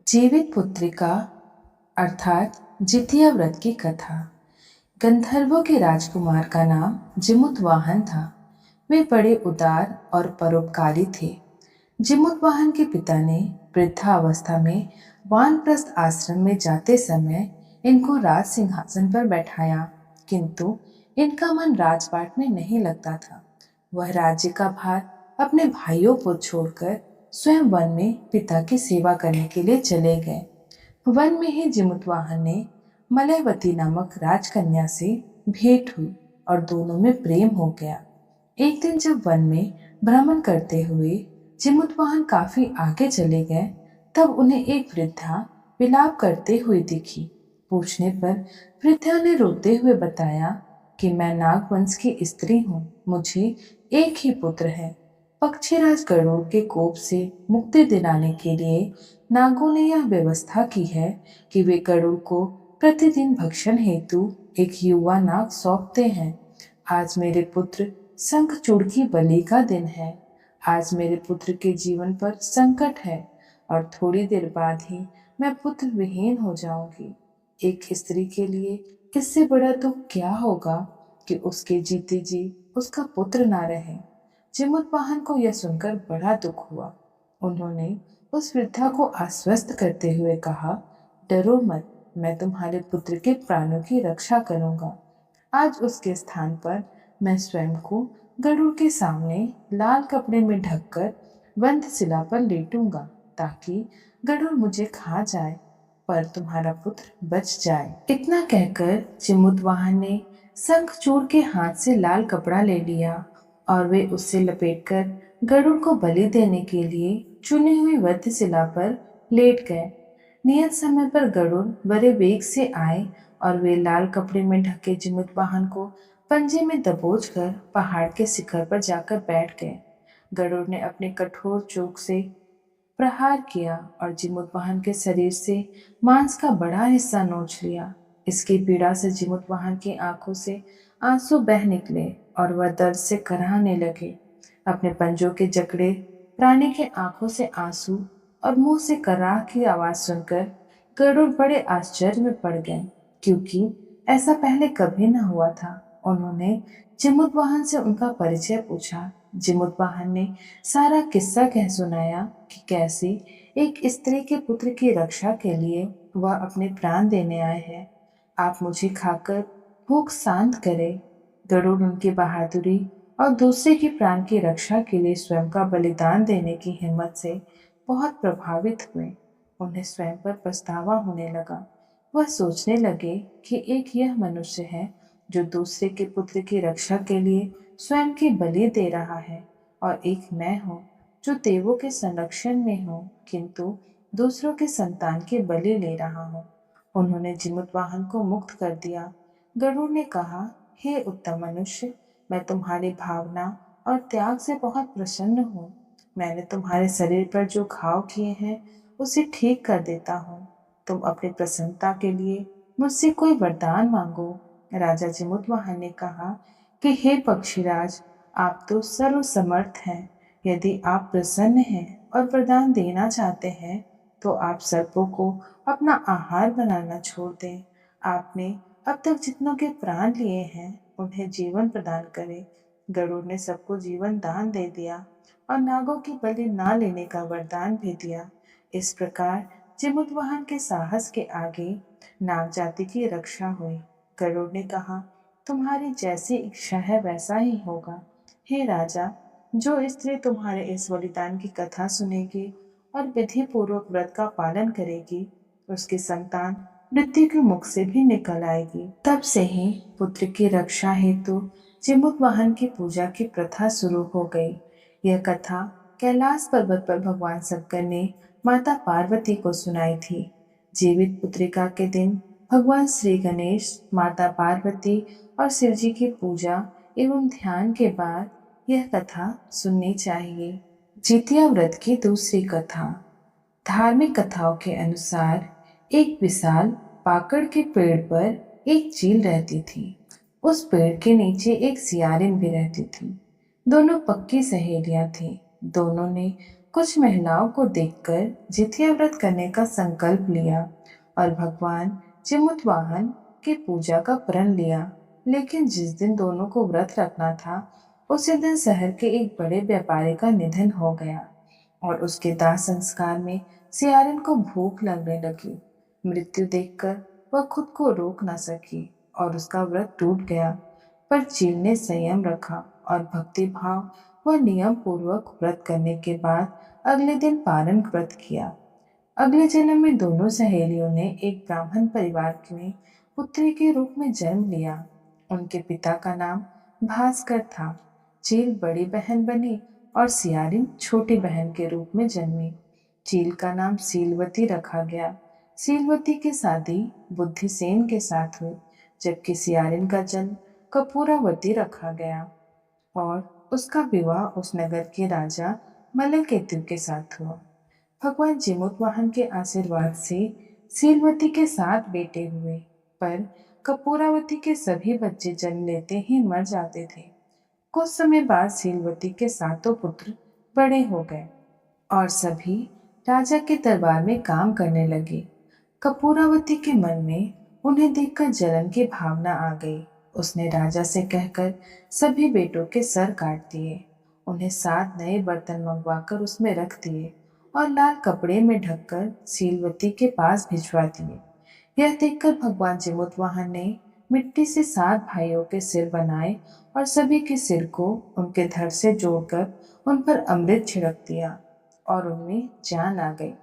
जीवित पुत्रिका अर्थात जितिया व्रत की कथा। गंधर्वों के राजकुमार का नाम जिमुतवाहन था। वे बड़े उदार और परोपकारी थे। जिमुतवाहन के पिता ने वृद्धावस्था में वानप्रस्थ आश्रम में जाते समय इनको राज सिंहासन पर बैठाया, किंतु इनका मन राजपाट में नहीं लगता था। वह राज्य का भार अपने भाइयों को छोड़कर स्वयं वन में पिता की सेवा करने के लिए चले गए। वन में ही जिमुतवाहन ने मलयवती नामक राजकन्या से भेंट हुई और दोनों में प्रेम हो गया। एक दिन जब वन में भ्रमण करते हुए जिमुतवाहन काफी आगे चले गए, तब उन्हें एक वृद्धा विलाप करते हुए दिखी। पूछने पर वृद्धा ने रोते हुए बताया कि मैं नागवंश की स्त्री हूँ, मुझे एक ही पुत्र है। पक्षीराज गरुड़ के कोप से मुक्ति दिलाने के लिए नागों ने यह व्यवस्था की है कि वे गरुड़ को प्रतिदिन भक्षण हेतु एक युवा नाग सौंपते हैं। आज मेरे पुत्र शंखचूड़ की बलि का दिन है। आज मेरे पुत्र के जीवन पर संकट है और थोड़ी देर बाद ही मैं पुत्र विहीन हो जाऊंगी। एक स्त्री के लिए इससे बड़ा दुख क्या होगा कि उसके जीते जी उसका पुत्र ना रहे। जिमुतवाहन को यह सुनकर बड़ा दुख हुआ। उन्होंने उस वृद्धा को आश्वस्त करते हुए कहा, डरो मत, मैं तुम्हारे पुत्र के प्राणों की रक्षा करूंगा। आज उसके स्थान पर मैं स्वयं को गरुड़ के सामने लाल कपड़े में ढककर वंधशिला पर लेटूंगा, ताकि गरुड़ मुझे खा जाए पर तुम्हारा पुत्र बच जाए। इतना कहकर जिमुतवाहन ने शंखचूड़ के हाथ से लाल कपड़ा ले लिया और वे उससे लपेटकर गरुड़ को बलि देने के लिए चुनी हुई वधशिला पर लेट गए। नियत समय पर गरुड़ बड़े वेग से आए और वे लाल कपड़े में ढके जिमुतवाहन को पंजे में दबोच कर पहाड़ के शिखर पर जाकर बैठ गए। गरुड़ ने अपने कठोर चोंच से प्रहार किया और जिमुतवाहन के शरीर से मांस का बड़ा हिस्सा नोच लिया। इसकी पीड़ा से जिमुतवाहन की आंखों से आंसू बह निकले और वह दर्द से कराहने लगे। अपने पंजों के जकड़े प्राणी के आंखों से आंसू और मुंह से कराह की आवाज सुनकर गरुड़ बड़े आश्चर्य में पड़ गए, क्योंकि ऐसा पहले कभी न हुआ था। उन्होंने जिमुतवाहन से उनका परिचय पूछा। जिमुतवाहन ने सारा किस्सा कह सुनाया कि कैसे एक स्त्री के पुत्र की रक्षा के लिए वह अपने प्राण देने आए हैं। आप मुझे खाकर भूख शांत करें। गरुड़ उनकी बहादुरी और दूसरे के प्राण की रक्षा के लिए स्वयं का बलिदान देने की हिम्मत से बहुत प्रभावित हुए। उन्हें स्वयं पर पछतावा होने लगा। वह सोचने लगे कि एक यह मनुष्य है जो दूसरे के पुत्र की रक्षा के लिए स्वयं की बलि दे रहा है, और एक मैं हूँ जो देवों के संरक्षण में हूँ किंतु दूसरों के संतान की बलि ले रहा हूँ। उन्होंने जिमुतवाहन को मुक्त कर दिया। गरुड़ ने कहा, हे उत्तम मनुष्य, मैं तुम्हारी भावना और त्याग से बहुत प्रसन्न हूँ। मैंने तुम्हारे शरीर पर जो घाव किए हैं उसे ठीक कर देता हूँ। तुम अपनी प्रसन्नता के लिए मुझसे कोई वरदान मांगो। राजा जिमुतवाहन ने कहा कि हे पक्षीराज, आप तो सर्वसमर्थ हैं। यदि आप प्रसन्न हैं और वरदान देना चाहते हैं तो आप सर्पों को अपना आहार बनाना छोड़ दें। आपने अब तक जितनों के प्राण लिए हैं उन्हें जीवन प्रदान करें। गरुड़ ने सबको जीवन दान दे दिया और नागों की बलि ना लेने का वरदान भी दिया। इस प्रकार जिमुतवाहन के साहस के आगे नाग जाति की रक्षा हुई। गरुड़ ने कहा, तुम्हारी जैसी इच्छा है वैसा ही होगा। हे राजा, जो स्त्री तुम्हारे इस बलिदान की कथा सुनेगी और विधि पूर्वक व्रत का पालन करेगी, उसकी संतान मृत्यु के मुख से भी निकल आएगी। तब से ही पुत्र की रक्षा हेतु जिमुतवाहन की पूजा की प्रथा शुरू हो गई। यह कथा कैलाश पर्वत पर भगवान शंकर ने माता पार्वती को सुनाई थी। जीवित पुत्रिका के दिन भगवान श्री गणेश, माता पार्वती और शिवजी की पूजा एवं ध्यान के बाद यह कथा सुननी चाहिए। जितिया व्रत की दूसरी कथा। धार्मिक कथाओं के अनुसार एक विशाल पाकड़ के पेड़ पर एक चील रहती थी। उस पेड़ के नीचे एक सियारिन भी रहती थी। दोनों पक्की सहेलियां थीं। दोनों ने कुछ महिलाओं को देखकर जितिया व्रत करने का संकल्प लिया और भगवान चिमुतवाहन की पूजा का प्रण लिया। लेकिन जिस दिन दोनों को व्रत रखना था, उसी दिन शहर के एक बड़े व्यापारी का निधन हो गया और उसके दाह संस्कार में सियारिन को भूख लगने लगी। मृत्यु देखकर वह खुद को रोक न सकी और उसका व्रत टूट गया। पर चील ने संयम रखा और भक्ति भाव व नियम पूर्वक व्रत करने के बाद अगले दिन पारण व्रत किया। अगले जन्म में दोनों सहेलियों ने एक ब्राह्मण परिवार में पुत्री के रूप में जन्म लिया। उनके पिता का नाम भास्कर था। चील बड़ी बहन बनी और सियारिन छोटी बहन के रूप में जन्मी। चील का नाम सीलवती रखा गया। सीलवती की शादी बुद्धिसेन के साथ हुई, जबकि सियारिन का जन्म कपूरावती रखा गया और उसका विवाह उस नगर के राजा मलकेतु के साथ हुआ। भगवान जिमुतवाहन के आशीर्वाद से सीलवती के 7 बेटे हुए, पर कपूरावती के सभी बच्चे जन्म लेते ही मर जाते थे। कुछ समय बाद सीलवती के 7 पुत्र बड़े हो गए और सभी राजा के दरबार में काम करने लगे। कपूरावती के मन में उन्हें देखकर जलन की भावना आ गई। उसने राजा से कहकर सभी बेटों के सर काट दिए। उन्हें 7 नए बर्तन मंगवाकर उसमें रख दिए और लाल कपड़े में ढककर सीलवती के पास भिजवा दिए। यह देखकर भगवान जिमुतवाहन ने मिट्टी से 7 भाइयों के सिर बनाए और सभी के सिर को उनके धड़ से जोड़कर उन पर अमृत छिड़क दिया और उनमें जान आ गई।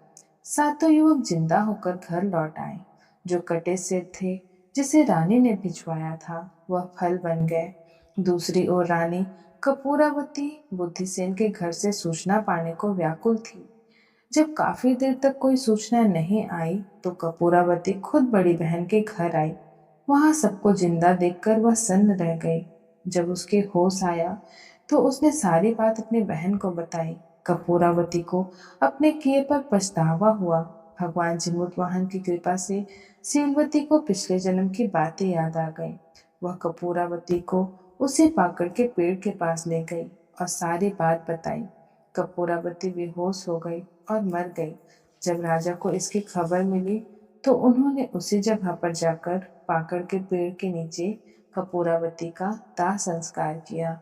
7 युवक जिंदा होकर घर लौट आए। जो कटे सिर थे, जिसे रानी ने भिजवाया था, वह फल बन गए। दूसरी ओर रानी कपूरावती बुद्धिसेन के घर से सूचना पाने को व्याकुल थी। जब काफी देर तक कोई सूचना नहीं आई तो कपूरावती खुद बड़ी बहन के घर आई। वहां सबको जिंदा देखकर वह सन्न रह गई। जब उसके होश आया तो उसने सारी बात अपनी बहन को बताई। कपूरावती को अपने किए पर पछतावा हुआ। भगवान जिमुतवाहन की कृपा से सीलवती को पिछले जन्म की बातें याद आ गई। वह कपूरावती को उसे पाकड़ के पेड़ के पास ले गई और सारी बात बताई। कपूरावती बेहोश हो गई और मर गई। जब राजा को इसकी खबर मिली तो उन्होंने उसी जगह पर जाकर पाकड़ के पेड़ के नीचे कपूरावती का दाह संस्कार किया।